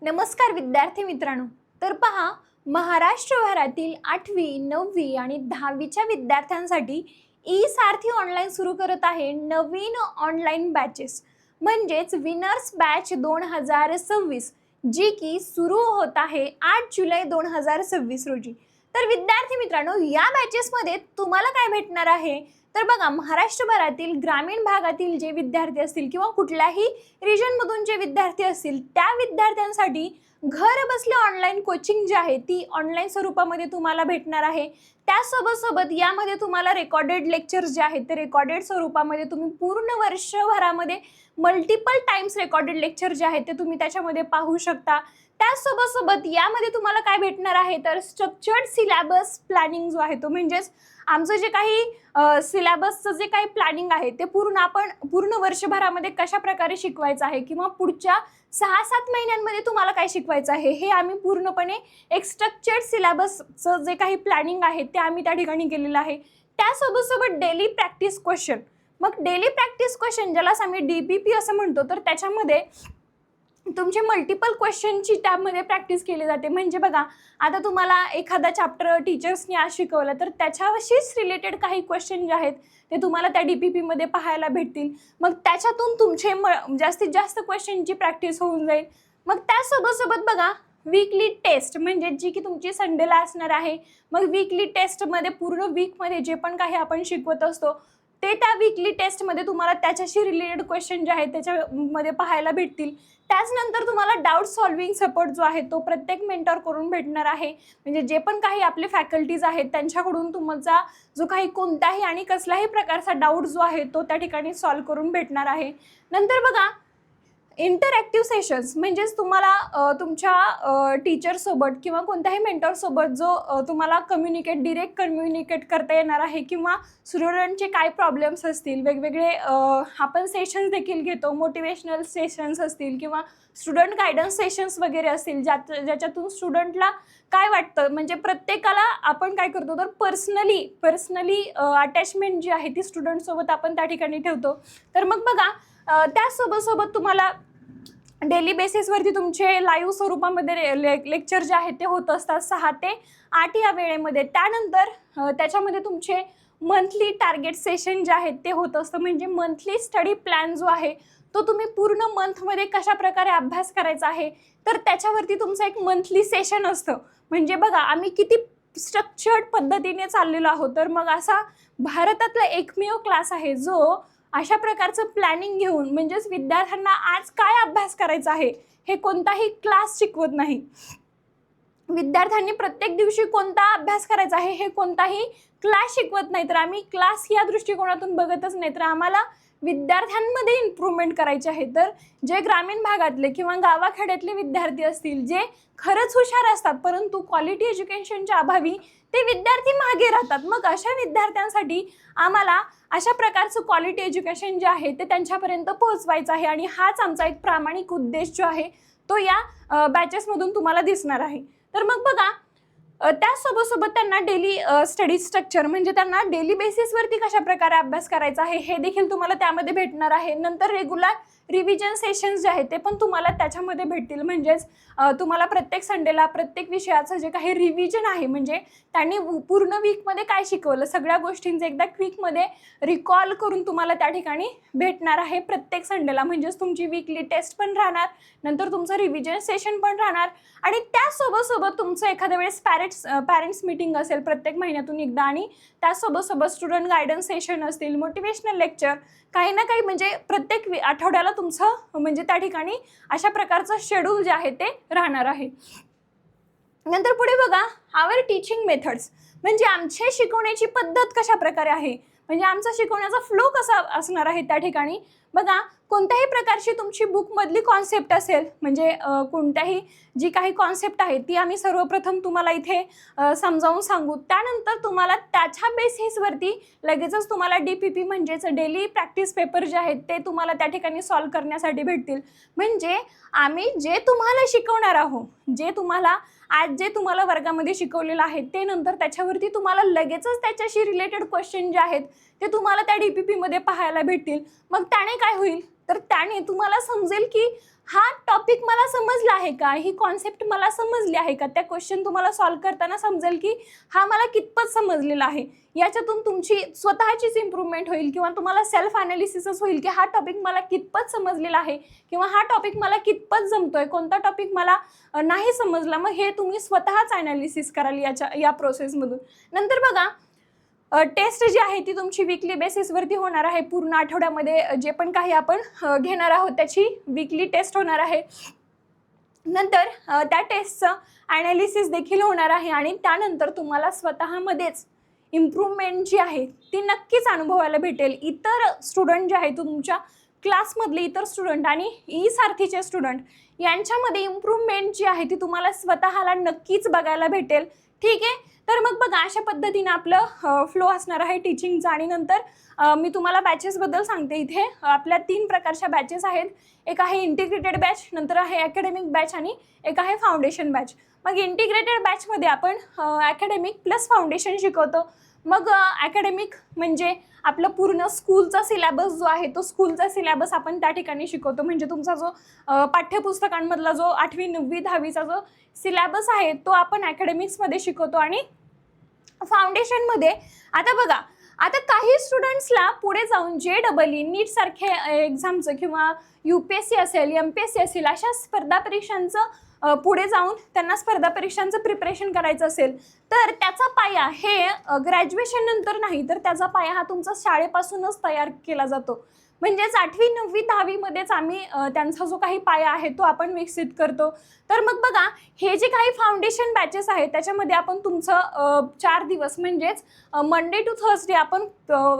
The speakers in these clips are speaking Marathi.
नमस्कार विद्यार्थी मित्रांनो. तर पहा, महाराष्ट्रभरातील 8वी 9वी आणि 10वीच्या विद्यार्थ्यांसाठी ई सारथी ऑनलाईन सुरू करत आहे नवीन ऑनलाईन बॅचेस, म्हणजेच विनर्स बॅच 2026, जी की सुरू होत आहे 8 जुलै 2026 रोजी. तर विद्यार्थी मित्रांनो, या बॅचेसमध्ये तुम्हाला काय भेटणार आहे तर बघा, महाराष्ट्रभरातील ग्रामीण भागातील जे विद्यार्थी असतील किंवा कुठल्याही रिजनमधून जे विद्यार्थी असतील त्या विद्यार्थ्यांसाठी घर बसल्या ऑनलाईन कोचिंग जी आहे ती ऑनलाईन स्वरूपामध्ये तुम्हाला भेटणार आहे. त्यासोबत यामध्ये तुम्हाला रेकॉर्डेड लेक्चर्स जे आहेत ते रेकॉर्डेड स्वरूपामध्ये तुम्ही पूर्ण वर्षभरामध्ये मल्टिपल टाइम्स रेकॉर्डेड लेक्चर जे आहेत ते तुम्ही त्याच्यामध्ये पाहू शकता. त्यासोबत यामध्ये तुम्हाला काय भेटणार आहे तर स्ट्रक्चर्ड सिलेबस प्लॅनिंग जो आहे तो, म्हणजेच आमचं जे काही सिलेबसचं जे काही प्लॅनिंग आहे ते आपण पूर्ण वर्षभरामध्ये कशा प्रकारे शिकवायचं आहे किंवा पुढच्या 6-7 महिन्यांमध्ये तुम्हाला काय शिकवायचं आहे हे आम्ही पूर्णपणे एक स्ट्रक्चर्ड सिलेबसचं जे काही प्लॅनिंग आहे ते आम्ही त्या ठिकाणी केलेलं आहे. त्यासोबत डेली प्रॅक्टिस क्वेश्चन, मग डेली प्रॅक्टिस क्वेश्चन ज्यालाच आम्ही DPP असं म्हणतो, तर त्याच्यामध्ये तुमचे मल्टिपल क्वेश्चनची त्यामध्ये प्रॅक्टिस केली जाते. म्हणजे बघा, आता तुम्हाला एखादा चॅप्टर टीचर्सनी आज शिकवलं तर त्याच्याशीच रिलेटेड काही क्वेश्चन जे आहेत ते तुम्हाला त्या DPP मध्ये पाहायला भेटतील. मग त्याच्यातून तुमचे जास्तीत जास्त क्वेश्चनची प्रॅक्टिस होऊन जाईल. मग त्यासोबत बघा, वीकली टेस्ट म्हणजे जी की तुमची संडेला असणार आहे. मग वीकली टेस्टमध्ये पूर्ण वीकमध्ये जे पण काही आपण शिकवत असतो ते त्या वीकली टेस्टमध्ये तुम्हाला त्याच्याशी रिलेटेड क्वेश्चन जे आहेत त्याच्यामध्ये पाहायला भेटतील. त्याचनंतर तुम्हाला डाऊट सॉल्विंग सपोर्ट जो आहे तो प्रत्येक मेंटर करून भेटणार आहे. म्हणजे जे पण काही आपले फॅकल्टीज आहेत त्यांच्याकडून तुमचा जो काही कोणताही आणि कसलाही प्रकारचा डाऊट जो आहे तो त्या ठिकाणी सॉल्व्ह करून भेटणार आहे. नंतर बघा, इंटरॅक्टिव्ह सेशन्स म्हणजेच तुम्हाला तुमच्या टीचरसोबत किंवा कोणत्याही मेंटरसोबत जो तुम्हाला डिरेक्ट कम्युनिकेट करता येणार आहे किंवा स्टुडंटचे काय प्रॉब्लेम्स असतील, वेगवेगळे आपण सेशन्स देखील घेतो. मोटिवेशनल सेशन्स असतील किंवा स्टुडंट गायडन्स सेशन्स वगैरे असतील ज्याच्यातून स्टुडंटला काय वाटतं, म्हणजे प्रत्येकाला आपण काय करतो तर पर्सनली अटॅचमेंट जी आहे ती स्टुडंटसोबत आपण त्या ठिकाणी ठेवतो. तर मग बघा, त्यासोबत तुम्हाला डेली बेसिसवरती तुमचे लाईव्ह स्वरूपामध्ये लेक्चर जे आहेत ते होत असतात 6 ते 8 या वेळेमध्ये. त्यानंतर त्याच्यामध्ये तुमचे मंथली टार्गेट सेशन जे आहेत ते होत असतं. म्हणजे मंथली स्टडी प्लॅन जो आहे तो तुम्ही पूर्ण मंथमध्ये कशा प्रकारे अभ्यास करायचा आहे तर त्याच्यावरती तुमचं एक मंथली सेशन असतं. म्हणजे बघा, आम्ही किती स्ट्रक्चर्ड पद्धतीने चाललेलो आहोत. तर मग असा भारतातला एकमेव क्लास आहे जो अशा प्रकारचं प्लॅनिंग घेऊन, म्हणजेच विद्यार्थ्यांना आज काय अभ्यास करायचा आहे हे कोणताही क्लास शिकवत नाही. विद्यार्थ्यांनी प्रत्येक दिवशी कोणता अभ्यास करायचा आहे हे कोणताही क्लास शिकवत नाही. तर आम्ही क्लास या दृष्टिकोनातून बघतच नाही, तर आम्हाला विद्यार्थ्यांमध्ये इम्प्रूव्हमेंट करायचे आहे. तर जे ग्रामीण भागातले किंवा गावाखेड्यातले विद्यार्थी असतील जे खरंच हुशार असतात परंतु क्वालिटी एज्युकेशनच्या अभावी ते विद्यार्थी मागे राहतात, मग अशा विद्यार्थ्यांसाठी आम्हाला अशा प्रकारचं क्वालिटी एज्युकेशन जे आहे ते त्यांच्यापर्यंत पोहोचवायचं आहे. आणि हाच आमचा एक प्रामाणिक उद्देश जो आहे तो या बॅचेसमधून तुम्हाला दिसणार आहे. तर मग बघा, त्यासोबत त्यांना डेली स्टडी स्ट्रक्चर म्हणजे त्यांना डेली बेसिसवरती कशा प्रकारे अभ्यास करायचा आहे हे देखील तुम्हाला त्यामध्ये भेटणार आहे. नंतर रेग्युलर रिव्हिजन सेशन्स जे आहेत ते पण तुम्हाला त्याच्यामध्ये भेटतील. म्हणजेच तुम्हाला प्रत्येक संडेला प्रत्येक विषयाचं जे काही रिव्हिजन आहे, म्हणजे त्यांनी पूर्ण वीकमध्ये काय शिकवलं सगळ्या गोष्टींचं एकदा क्विकमध्ये रिकॉल करून तुम्हाला त्या ठिकाणी भेटणार आहे प्रत्येक संडेला. म्हणजेच तुमची वीकली टेस्ट पण राहणार, नंतर तुमचं रिव्हिजन सेशन पण राहणार आणि त्यासोबत तुमचं एखाद्या वेळेस पॅरेंट्स मीटिंग असेल प्रत्येक महिन्यातून एकदा, आणि त्यासोबत स्टुडंट गायडन्स सेशन असतील, मोटिवेशनल लेक्चर, काही ना काही म्हणजे प्रत्येक आठवड्याला तुमचं म्हणजे त्या ठिकाणी अशा प्रकारचं शेड्यूल जे आहे ते राहणार आहे. नंतर पुढे बघा, आवर टीचिंग मेथड्स म्हणजे आमचे शिकवण्याची पद्धत कशा प्रकारे आहे, म्हणजे आमचा शिकवण्याचा फ्लो कसा असणार आहे. त्या ठिकाणी बघा, कोणत्याही प्रकारची तुमची बुकमधली कॉन्सेप्ट असेल, म्हणजे कोणत्याही जी काही कॉन्सेप्ट आहे ती आम्ही सर्वप्रथम तुम्हाला इथे समजावून सांगू. त्यानंतर तुम्हाला त्याच्या बेसिसवरती लगेचच तुम्हाला DPP म्हणजेच डेली प्रॅक्टिस पेपर जे आहेत ते तुम्हाला त्या ठिकाणी सॉल्व्ह करण्यासाठी भेटतील. म्हणजे आम्ही जे तुम्हाला शिकवणार आहोत, जे तुम्हाला वर्गामध्ये शिकवलेलं आहे ते नंतर त्याच्यावरती तुम्हाला लगेचच त्याच्याशी रिलेटेड क्वेश्चन जे आहेत ते तुम्हाला त्या DPP मध्ये पाहायला भेटतील. मग त्याने काय होईल तर त्याने तुम्हाला समजेल की हा टॉपिक मला समजला आहे का, ही कॉन्सेप्ट मला समजली आहे का, त्या क्वेश्चन तुम्हाला सॉल्व्ह करताना समजेल की हा मला कितपत समजलेला आहे. याच्यातून तुमची स्वतःचीच इम्प्रूव्हमेंट होईल किंवा तुम्हाला सेल्फ ॲनालिसिसच होईल की हा टॉपिक मला कितपत समजलेला आहे किंवा हा टॉपिक मला कितपत जमतोय, कोणता टॉपिक मला नाही समजला. मग हे तुम्ही स्वतःच ॲनालिसिस कराल या प्रोसेसमधून. नंतर बघा, टेस्ट जी आहे ती तुमची वीकली बेसिसवरती होणार आहे. पूर्ण आठवड्यामध्ये जे पण काही आपण घेणार आहोत त्याची वीकली टेस्ट होणार आहे. नंतर त्या टेस्टचं ॲनालिसिस देखील होणार आहे आणि त्यानंतर तुम्हाला स्वतःमध्येच इम्प्रूव्हमेंट जी आहे ती नक्कीच अनुभवायला भेटेल. इतर स्टुडंट जे आहे तुमच्या क्लासमधले इतर स्टुडंट आणि ई सारथीचे स्टुडंट यांच्यामध्ये इम्प्रूव्हमेंट जी आहे ती तुम्हाला स्वतःला नक्कीच बघायला भेटेल. ठीक आहे. तर मग बघा, अशा पद्धतीने आपलं फ्लो असणार आहे टीचिंगचा. आणि नंतर मी तुम्हाला बॅचेसबद्दल सांगते. इथे आपल्या 3 प्रकारच्या बॅचेस आहेत. एक आहे इंटिग्रेटेड बॅच, नंतर आहे अकॅडमिक बॅच आणि एक आहे फाउंडेशन बॅच. मग इंटिग्रेटेड बॅचमध्ये आपण अकॅडमिक प्लस फाउंडेशन शिकवतो. मग अकॅडमिक म्हणजे आपलं पूर्ण स्कूलचा सिलेबस जो आहे तो स्कूलचा सिलेबस आपण त्या ठिकाणी शिकवतो. म्हणजे तुमचा जो पाठ्यपुस्तकांमधला जो 8वी 9वी 10वीचा जो सिलेबस आहे तो आपण अकॅडमिक्समध्ये शिकवतो. आणि फाउंडेशनमध्ये आता बघा, आता काही स्टुडंट्सला पुढे जाऊन JEE नीट सारखे एक्झामचं किंवा UPSC असेल, MPSC असेल, अशा स्पर्धा परीक्षांचं पुढे जाऊन त्यांना स्पर्धा परीक्षांचं प्रिपरेशन करायचं असेल तर त्याचा पाया हे ग्रॅज्युएशन नंतर नाही, तर त्याचा पाया हा तुमचा शाळेपासूनच तयार केला जातो. म्हणजेच 8वी 9वी 10वी मध्येच आम्ही त्यांचा जो काही पाया आहे तो आपण विकसित करतो. तर मग बघा, हे जे काही फाउंडेशन बॅचेस आहेत त्याच्यामध्ये आपण तुमचं 4 दिवस म्हणजेच मंडे टू थर्सडे आपण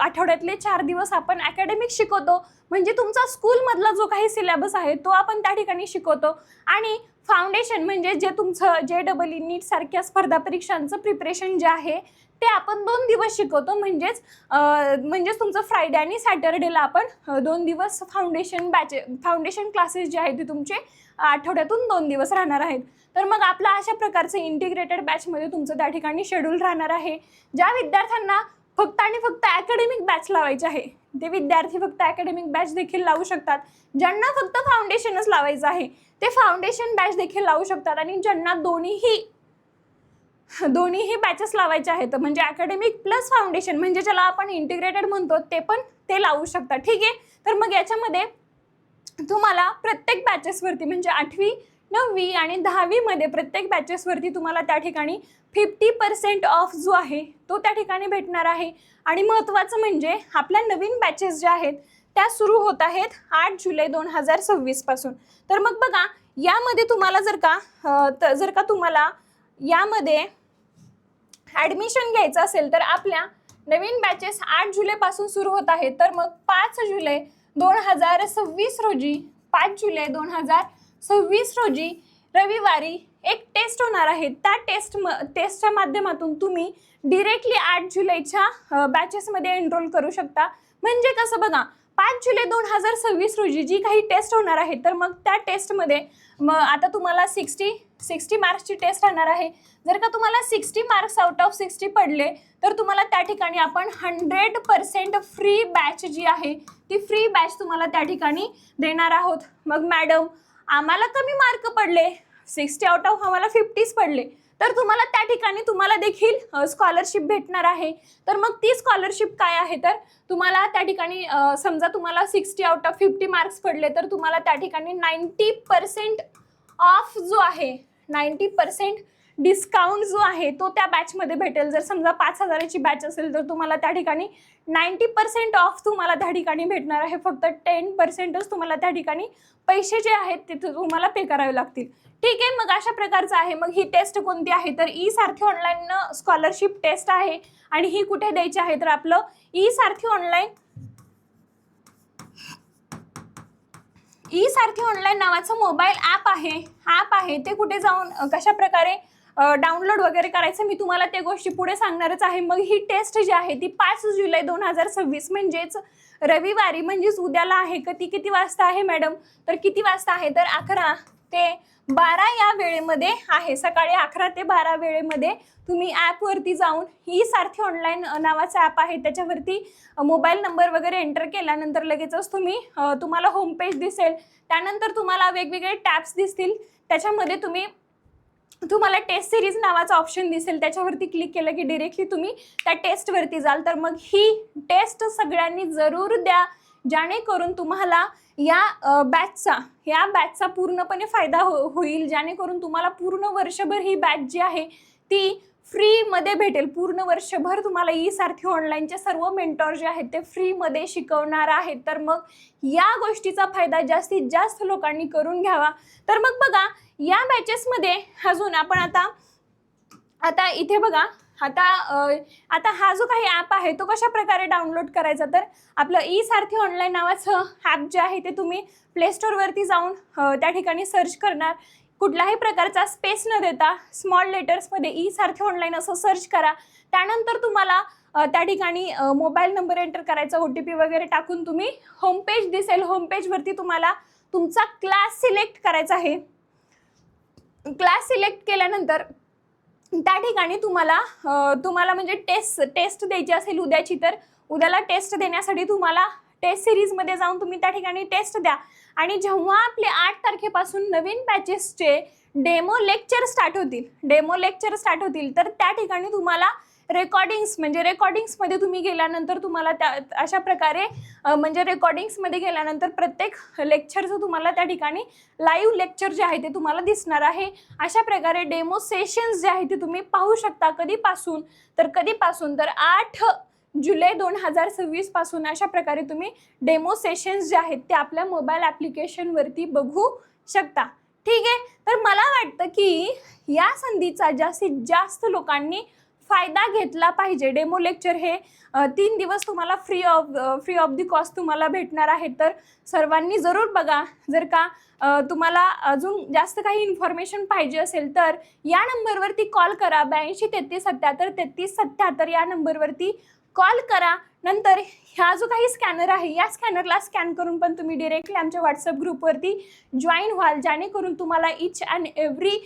आठवड्यातले 4 दिवस आपण अकॅडमिक शिकवतो. म्हणजे तुमचा स्कूलमधला जो काही सिलेबस आहे तो आपण त्या ठिकाणी शिकवतो. आणि फाउंडेशन म्हणजे जे तुमचं JEE नीट सारख्या स्पर्धा परीक्षांचं प्रिपरेशन जे आहे ते आपण 2 दिवस शिकवतो. म्हणजेच तुमचं फ्रायडे आणि सॅटर्डेला आपण 2 दिवस फाउंडेशन क्लासेस जे आहेत ते तुमचे आठवड्यातून 2 दिवस राहणार आहेत. तर मग आपला अशा प्रकारचं इंटिग्रेटेड बॅचमध्ये तुमचं त्या ठिकाणी शेड्यूल राहणार आहे. ज्या विद्यार्थ्यांना फक्त आणि फक्त अकॅडमिक बॅच लावायचे आहे ते विद्यार्थी फक्त अकॅडमिक बॅच देखील लावू शकतात. ज्यांना फक्त फाउंडेशनच लावायचं आहे ते फाउंडेशन बॅच देखील लावू शकतात. आणि ज्यांना दोन्हीही बॅचेस लावायचे आहेत म्हणजे अकॅडमिक प्लस फाउंडेशन म्हणजे ज्याला आपण इंटिग्रेटेड म्हणतो ते लावू शकतात. ठीक आहे. तर मग याच्यामध्ये तुम्हाला प्रत्येक बॅचेसवरती म्हणजे 8वी 9वी आणि 10वी मध्ये प्रत्येक बॅचेसवरती तुम्हाला त्या ठिकाणी 50% ऑफ जो आहे तो त्या ठिकाणी भेटणार आहे. आणि महत्त्वाचं म्हणजे आपल्या नवीन बॅचेस ज्या आहेत त्या सुरू होत आहेत 8 जुलै 2026 पासून. तर मग बघा, यामध्ये तुम्हाला जर का तुम्हाला यामध्ये ॲडमिशन घ्यायचं असेल तर आपल्या नवीन बॅचेस 8 जुलैपासून सुरू होत आहेत. तर मग 5 जुलै 2026 रोजी रविवारी एक टेस्ट होणार आहे. त्या टेस्टच्या माध्यमातून तुम्ही डिरेक्टली 8 जुलैच्या बॅचेसमध्ये एनरोल करू शकता. म्हणजे कसं बघा, 5 जुलै 2026 रोजी जी काही टेस्ट होणार आहे तर मग त्या टेस्टमध्ये मग आता तुम्हाला 60 मार्क्सची टेस्ट राहणार आहे. जर का तुम्हाला 60 मार्क्स आउट ऑफ 60 पडले तर तुम्हाला त्या ठिकाणी आपण 100% फ्री बॅच जी आहे ती फ्री बॅच तुम्हाला त्या ठिकाणी देणार आहोत. मग मॅडम आम्हाला कमी मार्क पडले, 60 आउट ऑफ आम्हाला 50 पडले, तर तुम्हाला त्या ठिकाणी तुम्हाला देखील स्कॉलरशिप भेटणार आहे. तर मग ती स्कॉलरशिप काय आहे, तर तुम्हाला त्या ठिकाणी समजा तुम्हाला 60 आउट ऑफ 50 मार्क्स पडले तर तुम्हाला त्या ठिकाणी 90% ऑफ जो आहे 90% डिस्काउंट जो आहे तो त्या बॅचमध्ये भेटेल. जर समजा 5,000ची बॅच असेल तर तुम्हाला त्या ठिकाणी 90% ऑफ तुम्हाला त्या ठिकाणी भेटणार आहे. फक्त 10%च तुम्हाला त्या ठिकाणी पैसे जे आहेत ते तुम्हाला पे करावे लागतील. ठीक आहे. मग अशा प्रकारचं आहे. मग ही टेस्ट कोणती आहे, तर ई सारथी ऑनलाईन स्कॉलरशिप टेस्ट आहे. आणि ही कुठे द्यायची आहे, तर आपलं ई सारथी ऑनलाईन नावाचं मोबाईल ॲप आहे. ते कुठे जाऊन कशा प्रकारे डाउनलोड वगैरे करायचं मी तुम्हाला त्या गोष्टी पुढे सांगणारच आहे. मग ही टेस्ट जी आहे ती 5 जुलै 2026 म्हणजेच रविवारी म्हणजेच उद्याला आहे. ती किती वाजता आहे मॅडम, तर किती वाजता आहे, तर 11 ते 12 या वेळेमध्ये आहे. सकाळी 11 ते 12 वेळेमध्ये तुम्ही ॲपवरती जाऊन ई सारथी ऑनलाईन नावाचं ॲप आहे, त्याच्यावरती मोबाईल नंबर वगैरे एंटर केल्यानंतर लगेचच तुम्हाला होम पेज दिसेल. त्यानंतर तुम्हाला वेगवेगळे टॅब्स दिसतील. त्याच्यामध्ये तुम्हाला टेस्ट सिरीज नावाचा ऑप्शन दिसेल. त्याच्यावरती क्लिक केलं की डायरेक्टली तुम्ही त्या टेस्टवरती जाल. तर मग ही टेस्ट सगळ्यांनी जरूर द्या, जेणेकरून तुम्हाला या बॅचचा पूर्णपणे फायदा होईल. जेणेकरून तुम्हाला पूर्ण वर्षभर ही बॅच जी आहे ती फ्रीमध्ये भेटेल. पूर्ण वर्षभर तुम्हाला ई सारथी ऑनलाईनचे सर्व मेंटॉर जे आहेत ते फ्रीमध्ये शिकवणार आहेत. तर मग या गोष्टीचा फायदा जास्तीत जास्त लोकांनी करून घ्यावा. तर मग बघा, या बॅचेसमध्ये अजून आपण आता इथे बघा, आता हा जो काही ॲप आहे तो कशा प्रकारे डाउनलोड करायचा, तर आपलं ई सारथी ऑनलाईन नावाचं ॲप जे आहे ते तुम्ही प्ले स्टोअरवरती जाऊन त्या ठिकाणी सर्च करणार. कुठल्याही प्रकारचा स्पेस न देता स्मॉल लेटर्समध्ये ई सारथी ऑनलाईन असं सर्च करा. त्यानंतर तुम्हाला त्या ठिकाणी मोबाईल नंबर एंटर करायचा, OTP वगैरे टाकून तुम्ही होम पेज दिसेल. होम पेजवरती तुम्हाला तुमचा क्लास सिलेक्ट करायचा आहे. क्लास सिलेक्ट केल्यानंतर त्या ठिकाणी तुम्हाला म्हणजे टेस्ट द्यायची असेल उद्याची, तर उद्याला टेस्ट देण्यासाठी तुम्हाला टेस्ट सिरीजमध्ये जाऊन तुम्ही त्या ठिकाणी टेस्ट द्या. आणि जेव्हा आपले 8 तारखेपासून नवीन बॅचेसचे डेमो लेक्चर स्टार्ट होतील तर त्या ठिकाणी तुम्हाला रेकॉर्डिंग्समध्ये तुम्ही गेल्यानंतर तुम्हाला अशा प्रकारे म्हणजे रेकॉर्डिंग्समध्ये गेल्यानंतर प्रत्येक लेक्चरचं तुम्हाला त्या ठिकाणी लाईव्ह लेक्चर जे आहे ते तुम्हाला दिसणार आहे. अशा प्रकारे डेमो सेशन्स जे आहे ते तुम्ही पाहू शकता. कधीपासून तर 8 जुलै 2026 पासून अशा प्रकारे तुम्ही डेमो सेशन्स जे आहेत ते आपल्या मोबाईल ॲप्लिकेशनवरती बघू शकता. ठीक आहे. तर मला वाटतं की या संधीचा जास्तीत जास्त लोकांनी फायदा घेतला पाहिजे. डेमो लेक्चर हे 3 दिवस तुम्हाला फ्री ऑफ दी कॉस्ट तुम्हाला भेटणार आहे. तर सर्वांनी जरूर बघा. जर का तुम्हाला अजून जास्त काही इन्फॉर्मेशन पाहिजे असेल तर या नंबरवरती कॉल करा. 82 33 77 33 77 या नंबरवरती कॉल करा. नंतर हा जो काही स्कॅनर आहे या स्कॅनरला स्कॅन करून पण तुम्ही डिरेक्टली आमच्या व्हॉट्सअप ग्रुपवरती जॉईन व्हाल, जेणेकरून तुम्हाला इच अँड एव्हरी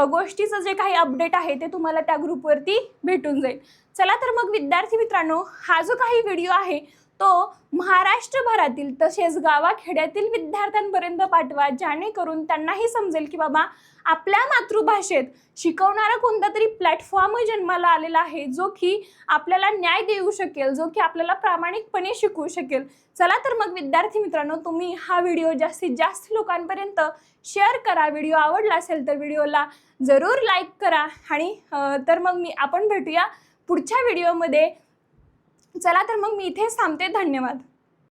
गोष्टीचं जे काही अपडेट आहे ते तुम्हाला त्या ग्रुपवरती भेटून जाईल. चला तर मग विद्यार्थी मित्रांनो, हा जो काही व्हिडिओ आहे तो महाराष्ट्रभरातील तसेच गावाखेड्यातील विद्यार्थ्यांपर्यंत पाठवा, जेणेकरून त्यांनाही समजेल की बाबा आपल्या मातृभाषेत शिकवणारा कोणता तरी प्लॅटफॉर्म जन्माला आलेला आहे जो की आपल्याला न्याय देऊ शकेल, जो की आपल्याला प्रामाणिकपणे शिकवू शकेल. चला तर मग विद्यार्थी मित्रांनो, तुम्ही हा व्हिडिओ जास्तीत जास्त लोकांपर्यंत शेअर करा. व्हिडिओ आवडला असेल तर व्हिडिओला जरूर लाईक करा. आणि तर मग आपण भेटूया पुढच्या व्हिडिओमध्ये. चला तर मग मी इथेच थांबते. धन्यवाद.